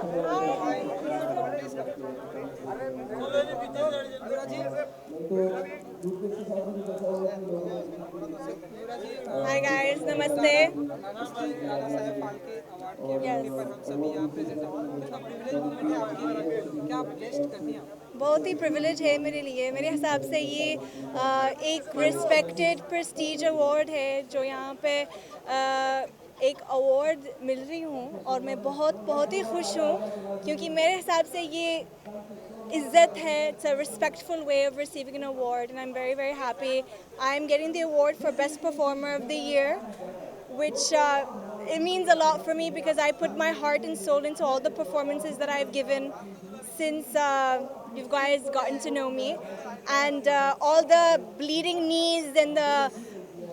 Hi guys, नमस्ते। Dada Saheb Phalke award के yes, मौके पर हम सभी यहाँ प्रेजेंट हैं। कितना प्रिविलेज मोमेंट है आपके लिए, क्या आप ब्लेस्ड करती हैं? बहुत ही प्रिविलेज है मेरे लिए। मेरे हिसाब से ये एक रिस्पेक्टेड प्रेस्टीज अवार्ड है जो यहाँ पे एक अवार्ड मिल रही हूँ और मैं बहुत बहुत ही खुश हूँ क्योंकि मेरे हिसाब से ये इज्जत है. It's a respectful way of receiving an award and I'm very very happy. I'm getting the award for best performer of the year, which it means a lot for me because I put my heart and soul into all the performances that I've given since you guys gotten to know me, and all the bleeding knees and the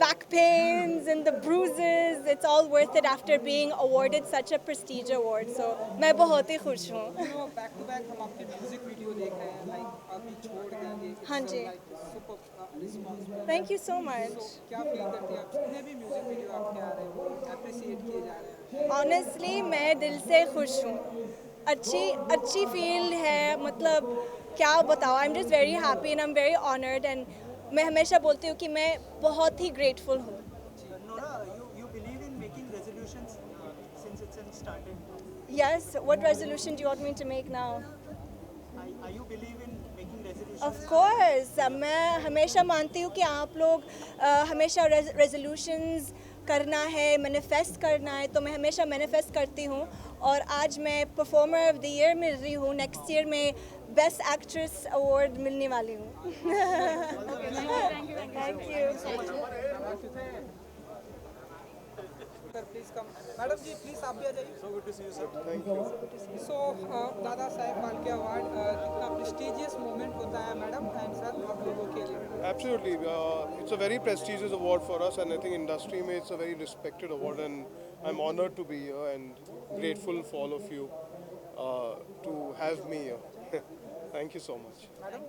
back pains and the bruises, it's all worth it after being awarded such a prestige award. So मैं बहुत ही खुश हूँ. Back to back हम आपके music video देख रहे हैं, like अभी छोड़ देंगे, हाँ जी. Super response. Thank you so much. क्या फील करती हैं आप, जितने भी म्यूजिक वीडियो आपके आ रहे हैं वो अप्रिसिएट किए जा रहे हैं? ऑनेस्टली मैं दिल से खुश हूँ. अच्छी अच्छी फील है. मतलब क्या बताओ. I am just very happy and I am very honoured and मैं हमेशा बोलती हूँ कि मैं बहुत ही ग्रेटफुल हूँ. Nora, you believe in making resolutions since it's started. Yes, what resolution do you want me to make now? Are you believe in making resolutions? Of course. मैं हमेशा मानती हूँ कि आप लोग हमेशा रेजोल्यूशंस करना है, मैनिफेस्ट करना है, तो मैं हमेशा मैनिफेस्ट करती हूँ और आज मैं परफॉर्मर ऑफ द ईयर मिल रही हूँ. नेक्स्ट ईयर में बेस्ट एक्ट्रेस अवार्ड मिलने वाली हूँ. Thank you. Sir please come, madam ji please आप भी आ जाइए। So good to see you, sir. Thank you. So Dada Saheb Phalke award कितना प्रेस्टिजियस मोमेंट होता है मैडम एंड सर आप लोगों के लिए? Absolutely. It's a very prestigious award for us, and I think industry में it's a very respected award, and I'm honored to be here and grateful for all of you to have me here. Thank you so much. Madam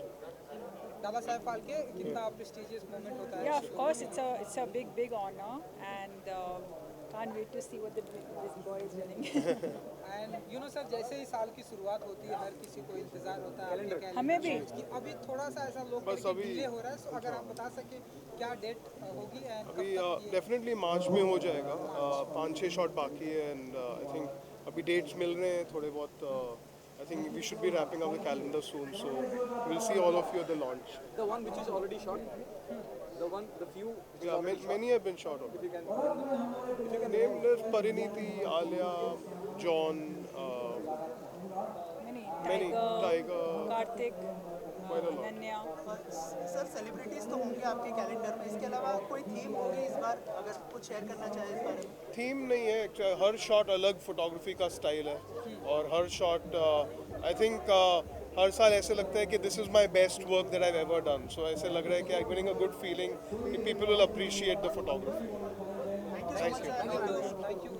Dada Saheb Phalke कितना prestigious moment होता है? Yeah, of course, it's a big honor, and can't wait to see what this boy is winning. And you know sir, जैसे ही साल की शुरुआत होती है हर किसी को इंतजार होता है आपके calendar हमें भी। कि अभी थोड़ा सा ऐसा लोग बस अभी- डिले हो रहा है, सो अगर आप बता सके क्या डेट होगी एंड अभी डेफिनेटली मार्च में हो जाएगा. 5-6 शॉट बाकी है, एंड आई थिंक अभी डेट्स मिल रहे हैं थोड़े बहुत. I think we should be wrapping up the calendar soon, so we'll see all of you at the launch. The one which is already shot, the few. Yeah, many have been shot already. If you can Name list: Pariniti, Alia, John, Many. Tiger, Karthik, quite a lot. Ananya. Sir celebrities तो होंगे आपके calendar में, इसके अलावा कोई theme होगी इस बार, अगर कुछ शेयर करना चाहे इस बारे में? थीम नहीं है actually, हर शॉट अलग फोटोग्राफी का स्टाइल है और हर शॉट आई थिंक हर साल ऐसे लगता है कि this is my best work that I ever done. So ऐसे लग रहा है कि I getting a good feeling कि people will appreciate the photography. Thank you.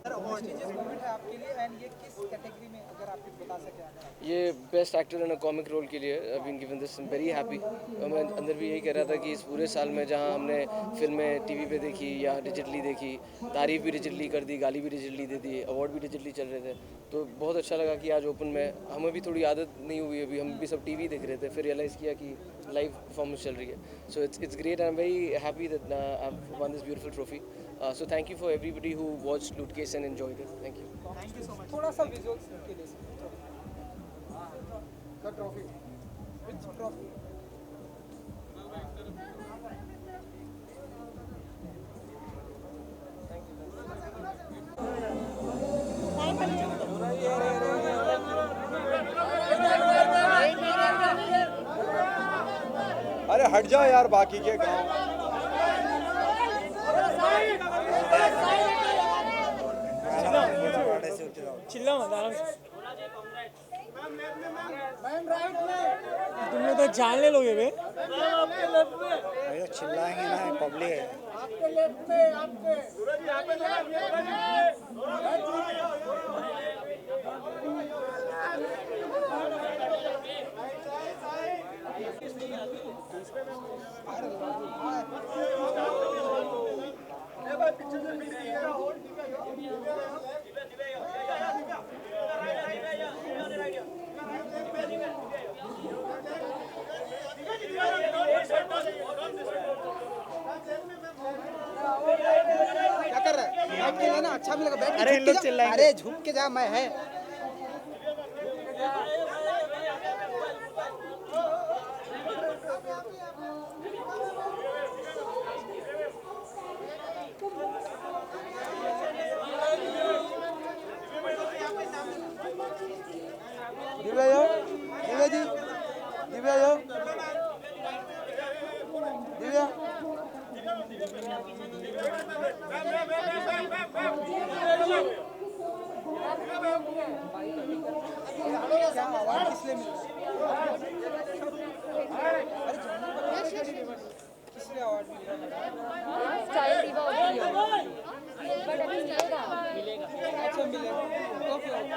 Sir award prestigious moment है आपके लिए एंड ये किस कैटेगरी में, अगर आप कुछ बता सके अगर आप? ये best actor in a comic role के लिए I been given this. Very happy. मैं अंदर भी यही कह रहा था कि इस पूरे साल में जहां हमने फिल्में टीवी पे देखी या डिजिटली देखी, तारीफ भी डिजिटली कर दी, गाली भी डिजिटली दे दी, अवार्ड भी डिजिटली चल रहे थे, तो बहुत अच्छा लगा कि आज ओपन में हमें भी थोड़ी आदत नहीं हुई. अभी हम भी सब टीवी देख रहे थे, फिर रियलाइज़ किया कि लाइव परफॉर्मेंस चल रही है. So it's great. I am very happy that I have one this beautiful trophy. So thank you for everybody who watched Lootcase and enjoyed it. Thank you. थोड़ा सा विजुअल्स के लिए the trophy, which trophy? अरे हट जाओ यार बाकी के गाँव. चिल्ला मत आराम से. तुम लोग तो जान ले लोगे बे. भैया चिल्लाएंगे ना, पब्लिक है. बैठ के लेना, अच्छा भी लगा। बैठ के अरे झुक इन लोग के जा। चिल्लाएंगे। अरे झुक के जा, मैं है। दिव्या यो, दिव्या जी, दिव्या यो, दिव्या। क्या अवार्ड किस लिए मिला? किस लिए अवार्ड मिला? स्टाइल दीवा ऑफ द ईयर बट अभी मिलेगा अच्छा मिलेगा। Okay okay.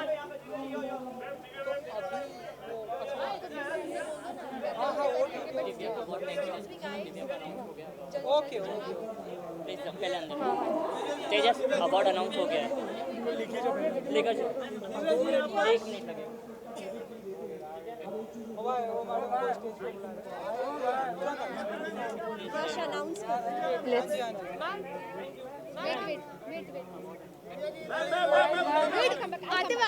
हाँ हाँ वो ठीक है। Okay okay. पहले अंदर तेजस अवार्ड अनाउंस हो गया है। लेकर चलो। 1 मिनट लगेगा। वो मैडम को स्टेज पे बुला यश अनाउंस रहे हैं। हाँ जी हाँ जी। आते हुए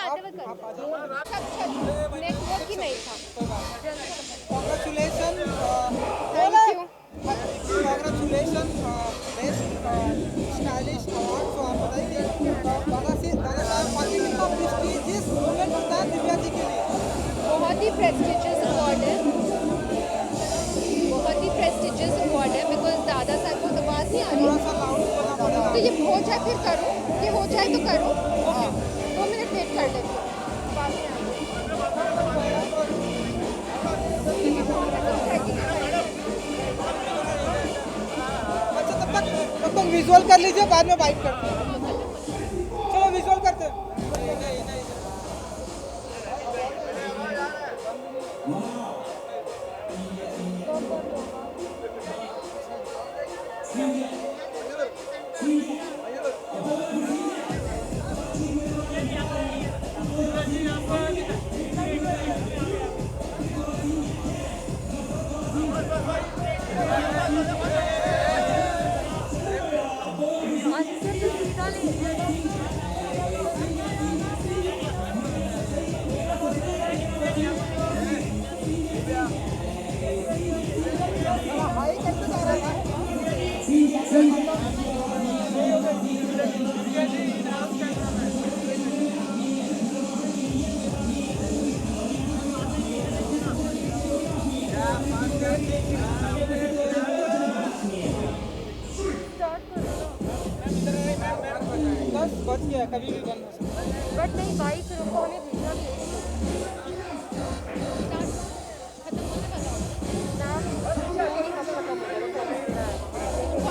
नेटवर्क ही नहीं था। Congratulation congratulation best stylish award. तो आप बताइए दादा साहब फाल्के कितना प्रेस्टीजियस मोमेंट होता है दिव्या जी के लिए? बहुत ही प्रेस्टिजियस अवार्ड है, बहुत ही प्रेस्टिजियस अवार्ड है बिकॉज दादा साहब को आवाज़ नहीं आ रही। थोड़ा सा लाउड बोलना पड़ेगा। तो ये हो जाए फिर करो, ये हो जाए तो करो। 2 मिनट वेट कर लेते हो। बाद में आएंगे। अच्छा तब तक विजुअल कर लीजिए, बाद में बाइट करते हैं। चलो विजुअल करते हैं। बस बच गया, कभी भी बंद हो सकता है। बट नहीं भाई फिर उनको हमें भेजना भी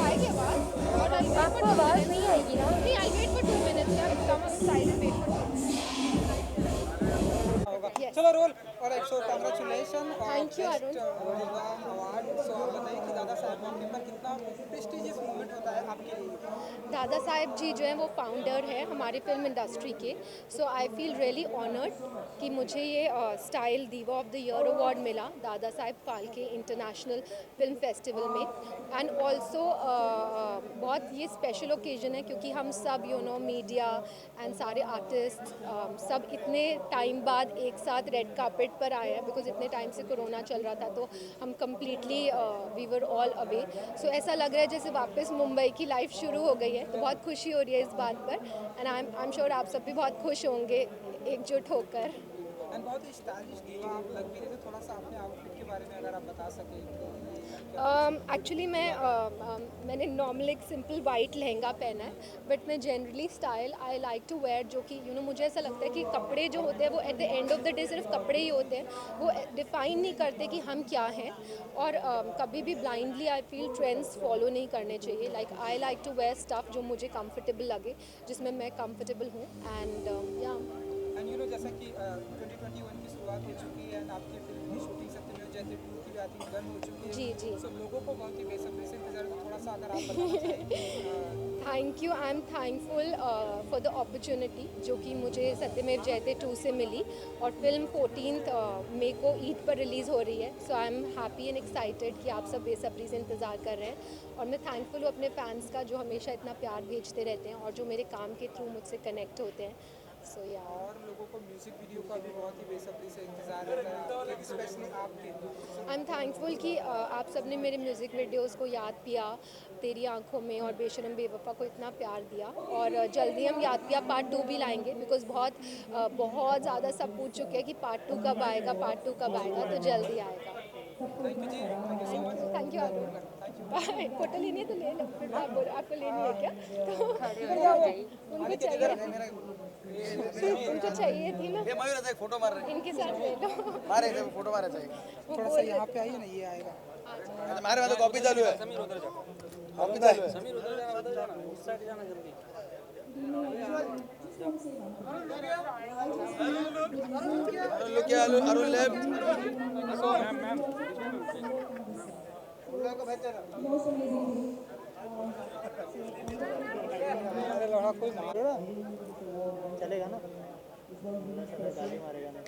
आएगी आवाज़। आपको आवाज़ नहीं आएगी ना? नहीं, आई वेट फॉर 2 मिनट्स यार, come side wait for 2 minutes. होगा। चलो रोल। और एक so congratulation Thank you, Arun. Award. So आप बताइए कि दादा साहब मौके पर कितना प्रेस्टीजियस मोमेंट होता है आपके लिए? दादा साहब जी जो हैं वो फाउंडर है हमारी फिल्म इंडस्ट्री के। सो आई फील रियली ऑनर्ड कि मुझे ये स्टाइल दीवा ऑफ द ईयर अवार्ड मिला Dada Saheb Phalke international film festival में। एंड ऑल्सो बहुत ये स्पेशल ओकेजन है क्योंकि हम सब मीडिया एंड सारे आर्टिस्ट सब इतने टाइम बाद एक साथ रेड कार्पेट पर आए हैं बिकॉज इतने टाइम से कोरोना चल रहा था तो हम completely we were all away. So ऐसा लग रहा है जैसे वापस मुंबई की लाइफ शुरू हो गई है, तो बहुत खुशी हो रही है इस बात पर। एंड आई एम श्योर आप सब भी बहुत खुश होंगे एकजुट होकर। एंड बहुत ही स्टाइलिश दीवा आप लग भी रहे थे। थोड़ा सा अपने आउटफिट के बारे में अगर आप बता सकें। एक्चुअली मैंने नॉर्मल एक सिंपल वाइट लहंगा पहना है बट मैं generally style I like to wear जो कि मुझे ऐसा लगता है कि कपड़े जो होते हैं वो at the end of the day सिर्फ कपड़े ही होते हैं, वो डिफ़ाइन नहीं करते कि हम क्या हैं। और कभी भी blindly I feel trends follow नहीं करने चाहिए। Like I like to wear stuff जो मुझे कंफर्टेबल लगे, जिसमें मैं कंफर्टेबल हूँ। एंड या एंड जैसा कि 2021 की शुरुआत हो चुकी है एंड आपकी फिल्म की शूटिंग सत्यमेव जयते 2 की भी आई थिंक डन हो चुकी है। जी जी। So, लोगों को बहुत ही बेसब्री से इंतजार है, थोड़ा सा अगर आप बताना चाहें। Thank you, I am thankful for the opportunity जो कि मुझे सत्यमेव जयते 2 से मिली, और फिल्म 14 मई को ईद पर रिलीज़ हो रही है। So I am happy and excited कि आप सब बेसब्री से इंतज़ार कर रहे हैं, और मैं थैंकफुल हूँ अपने फैंस का जो हमेशा इतना प्यार भेजते रहते हैं और जो मेरे काम के थ्रू मुझसे कनेक्ट होते हैं। सो या और लोगों को म्यूजिक वीडियो का भी बहुत ही बेसब्री से इंतजार है, स्पेशली आपके। आई एम थैंकफुल कि आप सब ने मेरे म्यूज़िक वीडियोस को याद किया, तेरी आंखों में और बेशरम बेवफा को इतना प्यार दिया, और जल्दी हम याद किया पार्ट 2 भी लाएंगे, बिकॉज बहुत ज़्यादा सब पूछ चुके हैं कि पार्ट 2 कब आएगा, पार्ट 2 कब आएगा, तो जल्दी आएगा। Thank you ji, thank you so much. Thank you Arun, bye. Photo लेनी है तो ले लो, आपको लेनी है क्या? तो उनको चाहिए, उनको चाहिए थी ना, फोटो मार रहे इनके साथ ले लो। मारे फोटो मारे चाहिए वो थोड़ा बोल सा रहे यहाँ पे आइए ना, ये आएगा। मारे वाले कॉपी चालू है कॉपी चालू है लोग क्या अरुण लेफ्ट अरे लड़ा कोई मारो ना, चलेगा ना, गाली मारेगा ना।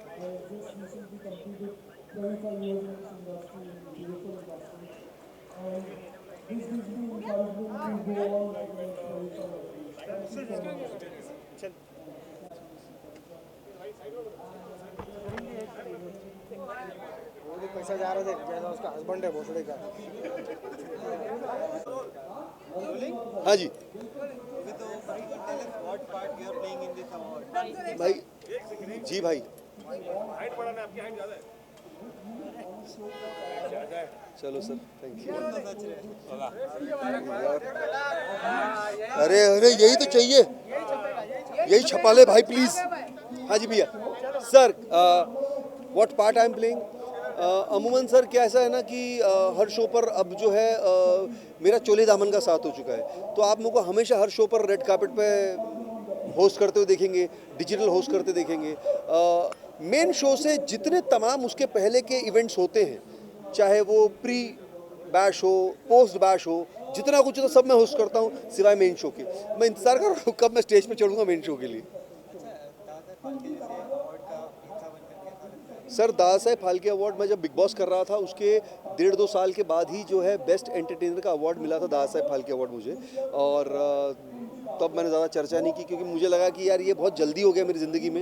वो भी पैसा जा रहा देख, जैसा उसका हस्बैंड है भोसड़े का। हाँ जी भाई, जी भाई, चलो सर, थैंक यू। अरे अरे यही तो चाहिए, यही छपा ले भाई प्लीज। हाँ जी भैया। Sir what part I am playing, अमूमन सर क्या ऐसा है ना कि हर शो पर अब जो है मेरा चोले दामन का साथ हो चुका है, तो आप मेरे को हमेशा हर शो पर रेड कार्पेट पे होस्ट करते हुए देखेंगे, डिजिटल होस्ट करते देखेंगे। मेन शो से जितने तमाम उसके पहले के इवेंट्स होते हैं, चाहे वो प्री बैश हो, पोस्ट बैश हो, जितना कुछ तो सब मैं होस्ट करता हूँ सिवाय मेन शो के। मैं इंतज़ार कर रहा हूँ कब मैं स्टेज पे चढ़ूँगा मेन शो के लिए। सर दादा साहेब फाल्के अवार्ड मैं जब बिग बॉस कर रहा था उसके 1.5-2 साल के बाद ही जो है बेस्ट एंटरटेनर का अवार्ड मिला था, दादा साहेब फाल्के अवार्ड मुझे। और तब मैंने ज़्यादा चर्चा नहीं की क्योंकि मुझे लगा कि यार ये बहुत जल्दी हो गया मेरी ज़िंदगी में,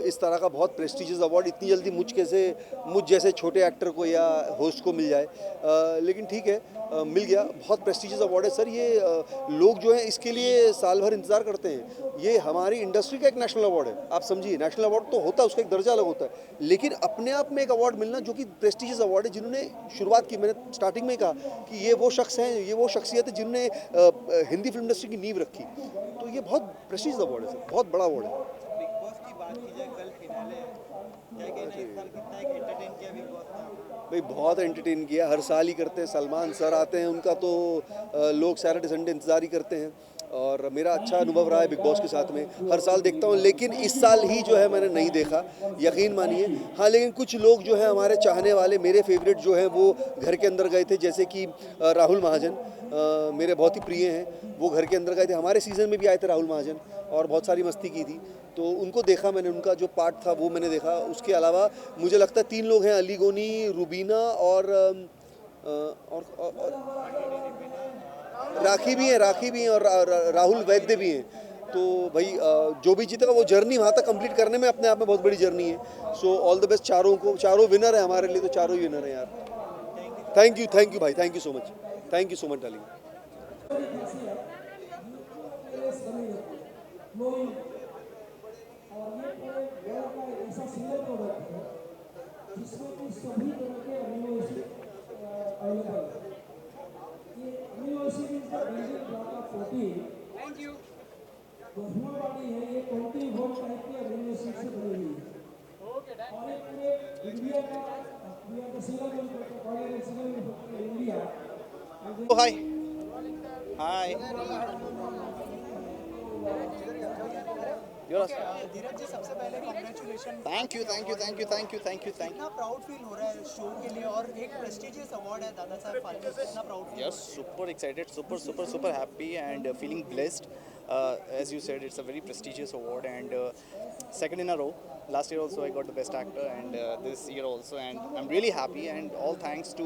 इस तरह का बहुत प्रेस्टिजियस अवार्ड इतनी जल्दी मुझ जैसे छोटे एक्टर को या होस्ट को मिल जाए। लेकिन ठीक है, मिल गया। बहुत प्रेस्टिजियस अवार्ड है सर ये। लोग जो है इसके लिए साल भर इंतज़ार करते हैं। ये हमारी इंडस्ट्री का एक नेशनल अवार्ड है, आप समझिए। नेशनल अवार्ड तो होता है, उसका एक दर्जा अलग होता है, लेकिन अपने आप में एक अवार्ड मिलना जो कि प्रेस्टिजियस अवार्ड है, जिन्होंने शुरुआत की, मैंने स्टार्टिंग में कहा कि ये वो शख्स हैं, ये वो शख्सियत है जिन्होंने हिंदी फिल्म इंडस्ट्री की नींव रखी, तो ये बहुत प्रेस्टिजियस अवार्ड है सर, बहुत बड़ा अवार्ड है। बिग बॉस की बात की जाए, कल फिनाले है, क्या कहना है, इस साल कितना एक एंटरटेन किया बिग बॉस ने? भाई बहुत एंटरटेन किया, हर साल ही करते हैं। सलमान सर आते हैं, उनका तो लोग सैटरडे संडे इंतज़ार ही करते हैं, और मेरा अच्छा अनुभव रहा है बिग बॉस के साथ में। हर साल देखता हूँ, लेकिन इस साल ही जो है मैंने नहीं देखा, यकीन मानिए। हाँ, लेकिन कुछ लोग जो है हमारे चाहने वाले, मेरे फेवरेट जो हैं वो घर के अंदर गए थे, जैसे कि राहुल महाजन मेरे बहुत ही प्रिय हैं, वो घर के अंदर गए थे। हमारे सीज़न में भी आए थे राहुल महाजन और बहुत सारी मस्ती की थी, तो उनको देखा मैंने, उनका जो पार्ट था वो मैंने देखा। उसके अलावा मुझे लगता है 3 लोग हैं, अली गोनी, रुबीना और राखी भी हैं और राहुल वैद्य भी हैं। तो भाई जो भी जीतेगा वो जर्नी वहाँ तक कंप्लीट करने में अपने आप में बहुत बड़ी जर्नी है। सो ऑल द बेस्ट चारों को, चारों विनर है हमारे लिए, तो चारों ही विनर हैं यार। थैंक यू भाई, thank you so much darling. Hi hi Dheeraj ji सबसे पहले congratulation. Thank you thank you thank you thank you thank you thank कितना प्राउड फील हो रहा है शो के लिए और एक प्रेस्टिजियस अवार्ड है दादा साहब फाल्के, कितना proud feel? Yes, super excited, super happy and feeling blessed. As you said, it's a very prestigious award and second in a row. Last year also I got the best actor and this year also, and I'm really happy and all thanks to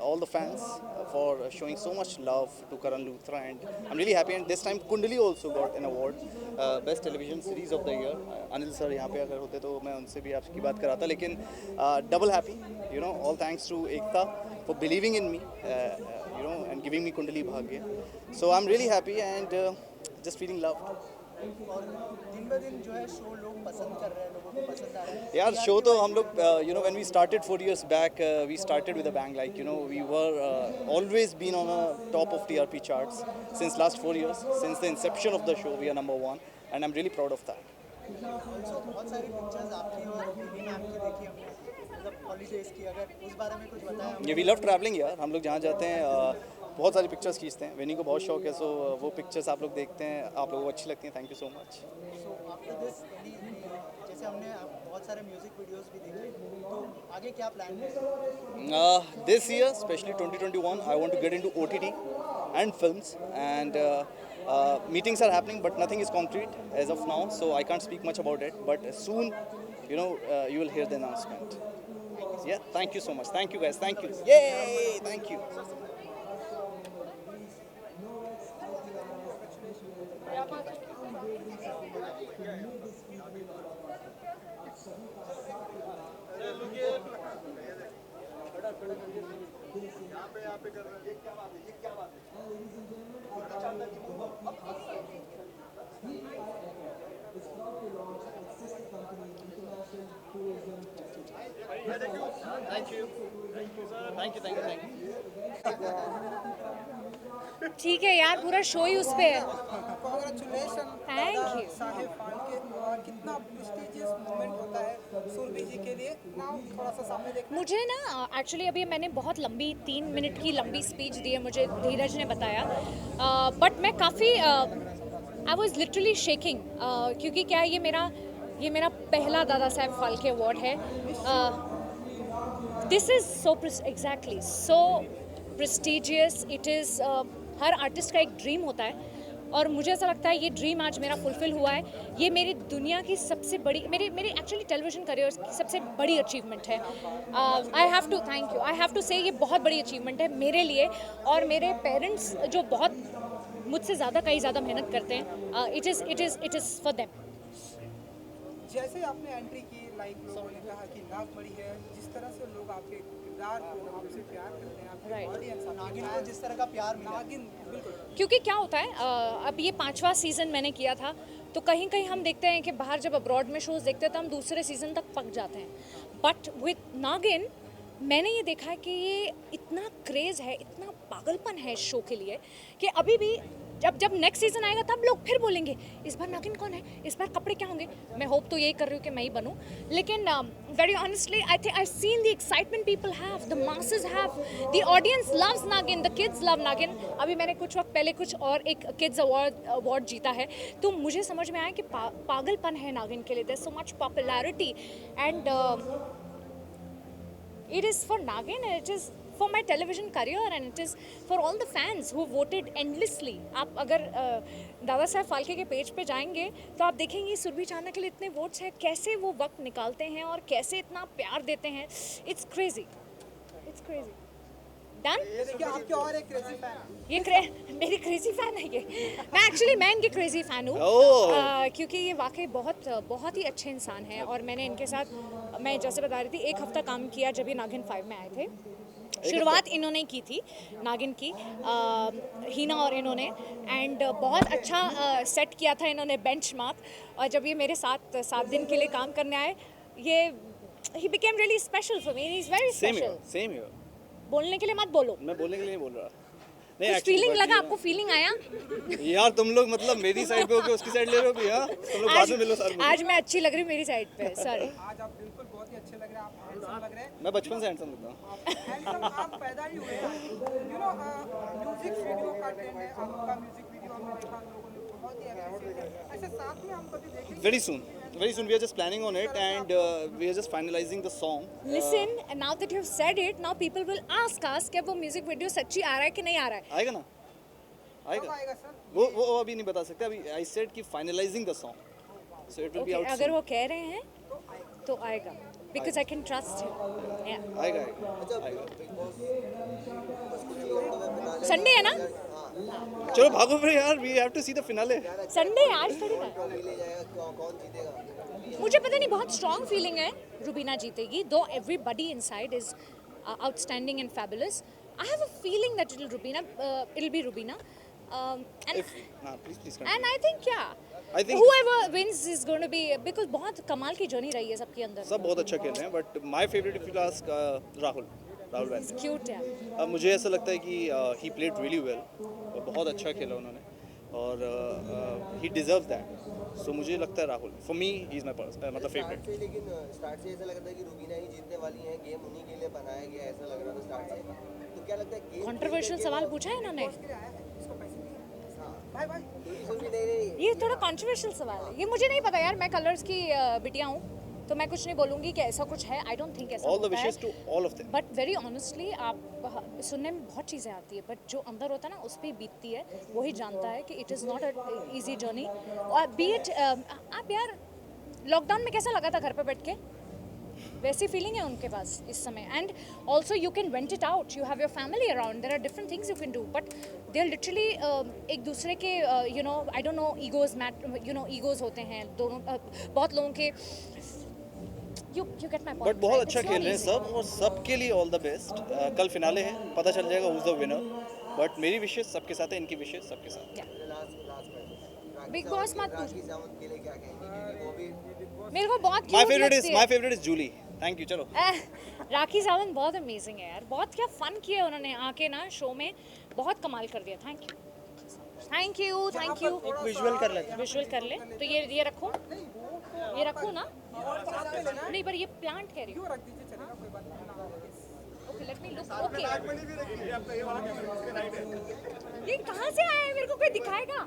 all the fans for showing so much love to Karan Luthra, and I'm really happy. And this time Kundali also got an award, best television series of the year. Anil sir यहाँ पे अगर होते तो मैं उनसे भी आपकी बात कराता, लेकिन double happy, you know, all thanks to Ekta for believing in me, you know, and giving me Kundali Bhagya. So I'm really happy and just feeling loved. और दिन ब दिन जो है शो लोग पसंद कर रहे हैं, लोगों को पसंद आ रहा है यार शो तो हम लोग you know when we started 4 years back, we started with a bang, like you know we were always been on a top of TRP charts since last 4 years. Since the inception of the show we are number 1 and I'm really proud of that. Also बहुत सारी pictures आपकी और दीदी ma'am की देखी हमने, मतलब holidays की, अगर उस बारे में कुछ बताया ये वी लव ट्रैवलिंग यार, हम लोग जहाँ जाते हैं बहुत सारी पिक्चर्स खींचते हैं। वेनी को बहुत शौक है, सो वो पिक्चर्स आप लोग देखते हैं, आप लोगों को अच्छी लगती हैं। Thank you so much. So after this जैसे हमने बहुत सारे म्यूजिक वीडियोस भी देखे, तो आगे क्या प्लान है? This year, especially 2021, I want to get into OTT and films, and meetings are happening, but nothing is concrete as of now, so I can't speak much about it. But soon, you know, you will hear the announcement. Yeah, thank you so much. Thank you guys. Thank you. Yay! Thank you. Thank you. Thank you. ठीक है यार, पूरा show ही उस पे है। Congratulation Thank you. Sahib Phalke, कितना prestigious moment होता है सुरभि जी के लिए ना, थोड़ा सा सामने देखना। मुझे ना एक्चुअली अभी मैंने बहुत लंबी 3 मिनट की लंबी स्पीच दी है, मुझे धीरज ने बताया, बट मैं काफ़ी आई वॉज लिटरली शेकिंग, क्योंकि क्या है, ये मेरा पहला दादा साहब फाल्के अवार्ड है। This is so exactly so prestigious, it is her artist का एक ड्रीम होता है और मुझे ऐसा लगता है ये ड्रीम आज मेरा फुलफिल हुआ है। ये मेरी दुनिया की सबसे बड़ी, मेरी एक्चुअली टेलीविज़न करियर की सबसे बड़ी अचीवमेंट है। I have to thank you, I have to say ये बहुत बड़ी अचीवमेंट है मेरे लिए और मेरे पेरेंट्स जो बहुत मुझसे ज़्यादा कहीं ज़्यादा मेहनत करते हैं। It is for them. जैसे आपने एंट्री की, लाइक लोगों ने कहा कि नाग बड़ी है, जिस तरह से लोग आपके किरदार को आपसे प्यार करते हैं, आपके ऑडियंस नागिन को जिस तरह का प्यार मिला, नागिन बिल्कुल। क्योंकि क्या होता है, अब ये 5वां सीज़न मैंने किया था, तो कहीं कहीं हम देखते हैं कि बाहर जब अब्रॉड में शोज़ देखते हैं तो हम दूसरे सीज़न तक पक जाते हैं, बट विथ नागिन मैंने ये देखा है कि ये इतना क्रेज़ है, इतना पागलपन है इस शो के लिए कि अभी भी जब नेक्स्ट सीज़न आएगा तब लोग फिर बोलेंगे इस बार नागिन कौन है, इस बार कपड़े क्या होंगे। मैं होप तो यही कर रही हूँ कि मैं ही बनूँ, लेकिन very honestly I think I seen the excitement people have, the masses have, the audience loves नागिन, द किड्स लव नागिन। अभी मैंने कुछ वक्त पहले कुछ और एक किड्स अवार्ड जीता है, तो मुझे समझ में आया कि पागलपन है नागिन के लिए, there so much popularity and it is for Nagin and it is for my television career and it is for all the fans who voted endlessly. आप अगर दादा साहब फाल्के के पेज पे जाएंगे तो आप देखेंगे सुरभि चांदा के लिए इतने वोट्स हैं, कैसे वो वक्त निकालते हैं और कैसे इतना प्यार देते हैं। It's crazy done. देखिए आपके और एक क्रेजी फैन, ये मेरी क्रेजी फ़ैन है ये। मैं इनके क्रेजी फ़ैन हूँ क्योंकि ये वाकई बहुत ही अच्छे इंसान हैं और मैंने इनके साथ, मैं जैसे बता रही थी, 1 हफ्ता काम किया जब ये नागिन 5 में आए थे। शुरुआत इन्होंने की थी नागिन की, हीना और इन्होंने, एंड बहुत अच्छा सेट किया था इन्होंने, बेंचमार्क। और जब ये मेरे साथ 7 दिन के लिए काम करने आए, ये he became really special for me, he is very special. Same here. बोलने के लिए मत बोलो, मैं बोलने के लिए नहीं बोल रहा। कुछ फीलिंग लगा आपको, फीलिंग आया यार तुम लोग मतलब मेरी साइड पे होके उसकी साइड ले रहे हो भी। हाँ तुम लोग बाद में मिलो साथ में। आज मैं अच्छी लग रही हूँ मेरी साइड पे, सॉरी। आज आप बिल्कुल बहुत ही अच्छे लग रहे हैं, आप हैंडसम लग रहे हैं। मैं बचपन से हैंडसम लगता हूँ। हैंडसम आप पैदा ही हुए हैं, यू नो। म्यूजिक वीडियो का ट्रेंड है, आपका म्यूजिक वीडियो हमने देखा, लोगों ने बहुत ही appreciate किया। ऐसे Very soon. Very soon. We are just planning on it, and we are just finalizing the song. Listen, and now that you have said it, now people will ask us कि वो music video सच्ची आ रहा है कि नहीं आ रहा है. आएगा ना? आएगा. वो अभी नहीं बता सकते. अभी I said कि finalizing the song, so it will be Okay, out अगर soon. वो कह रहे हैं तो आएगा. Because I can trust him. Yeah. आएगा. संडे है ना? चलो भागो फिर यार. We have to see the finale. Sunday आज थोड़ी ना. मुझे पता नहीं, बहुत स्ट्रॉन्ग फीलिंग है रुबीना जीतेगी. Though everybody inside is outstanding and fabulous, I have a feeling that it'll be Rubina. And Please. and I think I think whoever wins is going to be, because बहुत कमाल की journey रही है सबके अंदर. सब बहुत अच्छा खेल रहे हैं, but my favorite if you ask Rahul वैसे. क्यूट है. अब मुझे ऐसा लगता है कि he played really well. और बहुत अच्छा खेला उन्होंने, और he deserves that. So मुझे लगता है Rahul. For me, he is my मतलब favorite. लेकिन स्टार्ट से ऐसा लगता है कि रुबीना ही जीतने वाली है. गेम उन्हीं के लिए बनाया गया, ऐसा लग रहा था स्टार्ट से. तो क्या लगता है गेम कंट्रोवर्शियल सवाल पूछा है इन्होंने. नहीं. ये थोड़ा कंट्रोवर्शियल सवाल है. ये मुझे नहीं पता यार. मैं कलर्स की बिटिया हूँ, तो मैं कुछ नहीं बोलूँगी कि ऐसा कुछ है. आई डोंट थिंक ऐसा All the होता है. wishes to all of them. But very honestly, आप सुनने में बहुत चीज़ें आती है, बट जो अंदर होता है ना, उस पर बीतती है, वही जानता है कि it is not a easy journey. और बी इट आप यार, लॉकडाउन में कैसा लगा था घर पे बैठ के, वैसी फीलिंग है उनके पास इस समय. And also you can vent it out. You have your family around. There are different things you can do, but they are literally एक दूसरे के you know, I don't know, egos होते हैं दोनों, बहुत लोगों के. You get my point. But बहुत right? अच्छा It's खेल not रहे हैं easy. सब, और सबके लिए ऑल द बेस्ट. कल फिनाले है, पता चल जाएगा who's the winner. बट मेरी विशेष सबके साथ है, इनकी विशेष सबके साथ. बिग बॉस मत पूछ. राखी सावंत के लिए क्या कहेंगे, क्योंकि वो भी मेरे को बहुत My cute favorite लगती is है. my favorite is Julie. Thank you. चलो. राखी सावंत बहुत अमेजिंग है यार. बहुत क्या फन किया उन्होंने आके ना शो में. बहुत कमाल कर दिया. Thank you. विजुअल कर लेते विजुअल कर ले. तो ये रखो. ये रखो ना. नहीं, पर ये प्लांट कह रही हूँ. Okay, let me look. Okay, ये कहाँ से आया है? मेरे को कोई दिखाएगा?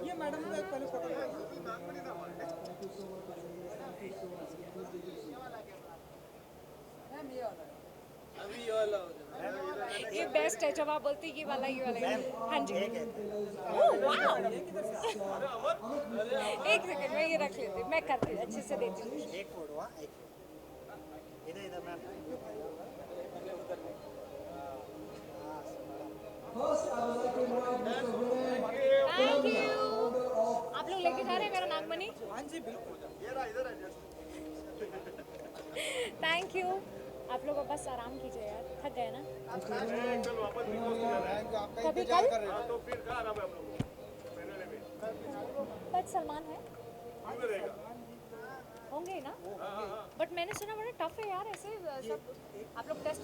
ये मैडम ने पहले ये बेस्ट है. जब आप बोलते ये वाला. हाँ जी. Oh wow. एक सेकंड, मैं ये रख लेती हूँ. मैं करती हूँ, अच्छे से देती हूँ. एक फोटो. हाँ, एक इधर मैम. Thank you. आप लोग लेके जा रहे हैं मेरा नागमणि? हाँ जी बिल्कुल. Thank you. आप लोग बस आराम कीजिए यार, थक गए ना. कभी कल बट सलमान है, होंगे ना. बट मैंने सुना बड़ा टफ है यार ऐसे सब. आप लोग टेस्ट